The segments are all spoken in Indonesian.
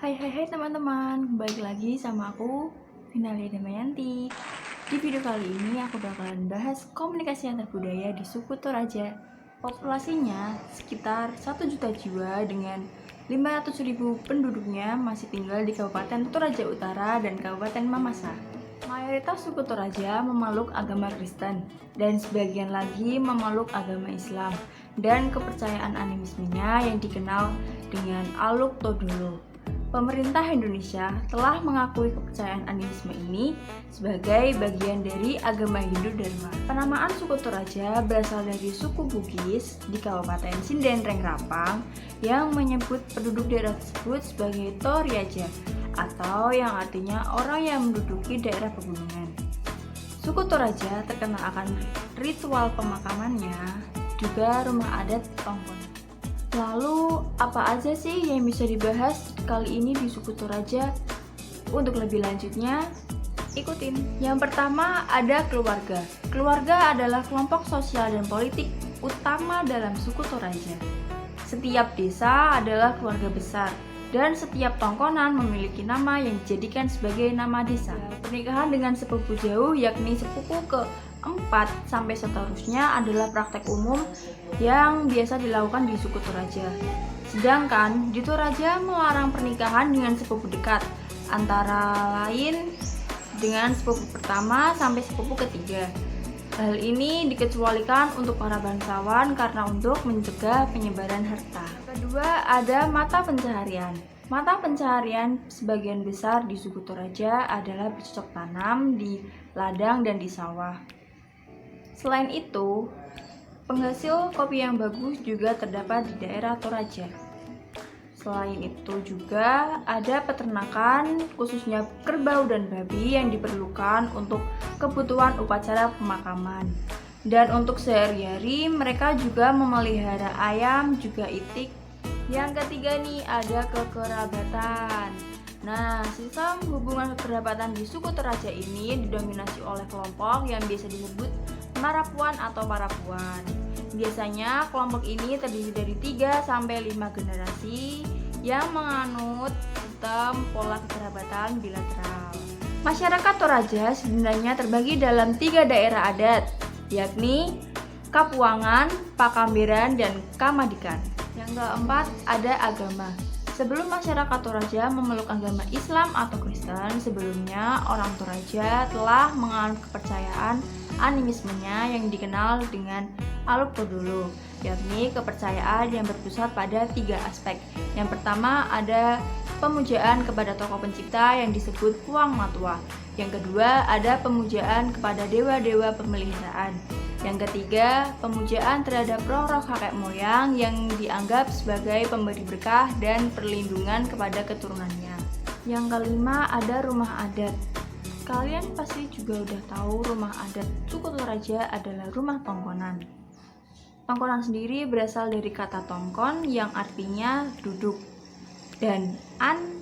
Hai teman-teman, balik lagi sama aku, Finalia Damayanti. Di video kali ini aku bakalan bahas komunikasi antar budaya di suku Toraja. Populasinya sekitar 1 juta jiwa dengan 500.000 penduduknya masih tinggal di Kabupaten Toraja Utara dan Kabupaten Mamasa. Mayoritas suku Toraja memeluk agama Kristen dan sebagian lagi memeluk agama Islam dan kepercayaan animismenya yang dikenal dengan Aluk Todolo. Pemerintah Indonesia telah mengakui kepercayaan animisme ini sebagai bagian dari agama Hindu Dharma. Penamaan suku Toraja berasal dari suku Bugis di Kabupaten Sinden Rengrapang yang menyebut penduduk daerah tersebut sebagai Toriaja atau yang artinya orang yang menduduki daerah pegunungan. Suku Toraja terkenal akan ritual pemakamannya, juga rumah adat Tongkon. Lalu, apa aja sih yang bisa dibahas kali ini di suku Toraja? Untuk lebih lanjutnya, ikutin. Yang pertama ada keluarga. Keluarga adalah kelompok sosial dan politik utama dalam suku Toraja. Setiap desa adalah keluarga besar, dan setiap tongkonan memiliki nama yang dijadikan sebagai nama desa. Pernikahan dengan sepupu jauh, yakni sepupu ke-4 sampai seterusnya adalah praktek umum yang biasa dilakukan di suku Toraja. Sedangkan di Toraja melarang pernikahan dengan sepupu dekat, antara lain dengan sepupu pertama sampai sepupu ketiga. Hal ini dikecualikan untuk para bangsawan karena untuk mencegah penyebaran harta. Kedua, ada mata pencaharian. Mata pencaharian sebagian besar di suku Toraja adalah bercocok tanam di ladang dan di sawah. Selain itu, penghasil kopi yang bagus juga terdapat di daerah Toraja. Selain itu juga ada peternakan, khususnya kerbau dan babi yang diperlukan untuk kebutuhan upacara pemakaman. Dan untuk sehari-hari mereka juga memelihara ayam, juga itik. Yang ketiga nih ada kekerabatan. Nah, sistem hubungan kekerabatan di suku Toraja ini didominasi oleh kelompok yang biasa disebut Marapuan atau Parapuan. Biasanya kelompok ini terdiri dari 3-5 generasi yang menganut sistem pola kekerabatan bilateral. Masyarakat Toraja sebenarnya terbagi dalam 3 daerah adat, yakni Kapuangan, Pakamberan, dan Kamadikan. Yang keempat ada agama. Sebelum masyarakat Toraja memeluk agama Islam atau Kristen, sebelumnya orang Toraja telah menganut kepercayaan animismenya yang dikenal dengan Aluk Todolo, yakni kepercayaan yang berpusat pada 3 aspek. Yang pertama ada pemujaan kepada tokoh pencipta yang disebut Puang Matua. Yang kedua ada pemujaan kepada dewa-dewa pemeliharaan. Yang ketiga, pemujaan terhadap roh-roh kakek moyang yang dianggap sebagai pemberi berkah dan perlindungan kepada keturunannya. Yang kelima ada rumah adat. Kalian pasti juga udah tahu rumah adat suku Toraja adalah rumah tongkonan. Tongkonan sendiri berasal dari kata tongkon yang artinya duduk, dan an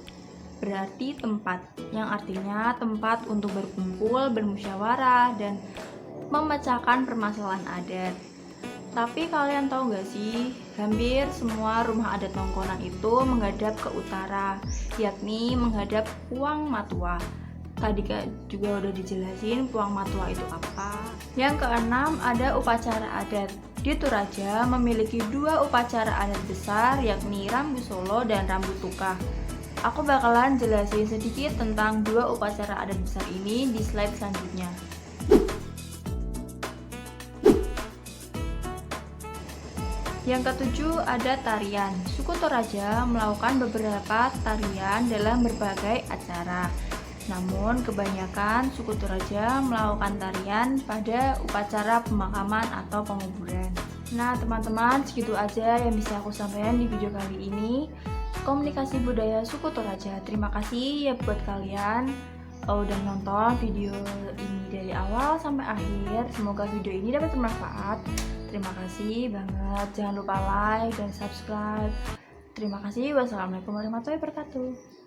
berarti tempat, yang artinya tempat untuk berkumpul, bermusyawarah, dan memecahkan permasalahan adat. Tapi kalian tahu gak sih, hampir semua rumah adat tongkonan itu menghadap ke utara, yakni menghadap Puang Matua. Tadi juga udah dijelasin Puang Matua itu apa. Yang keenam ada upacara adat. Di Toraja memiliki 2 upacara adat besar, yakni Rambu Solo dan Rambu Tukah. Aku bakalan jelasin sedikit tentang 2 upacara adat besar ini di slide selanjutnya. Yang ketujuh ada tarian. Suku Toraja melakukan beberapa tarian dalam berbagai acara. Namun kebanyakan suku Toraja melakukan tarian pada upacara pemakaman atau penguburan. Nah teman-teman, segitu aja yang bisa aku sampaikan di video kali ini. Komunikasi budaya suku Toraja. Terima kasih ya buat kalian udah nonton video ini dari awal sampai akhir. Semoga video ini dapat bermanfaat. Terima kasih banget. Jangan lupa like dan subscribe. Terima kasih. Wassalamualaikum warahmatullahi wabarakatuh.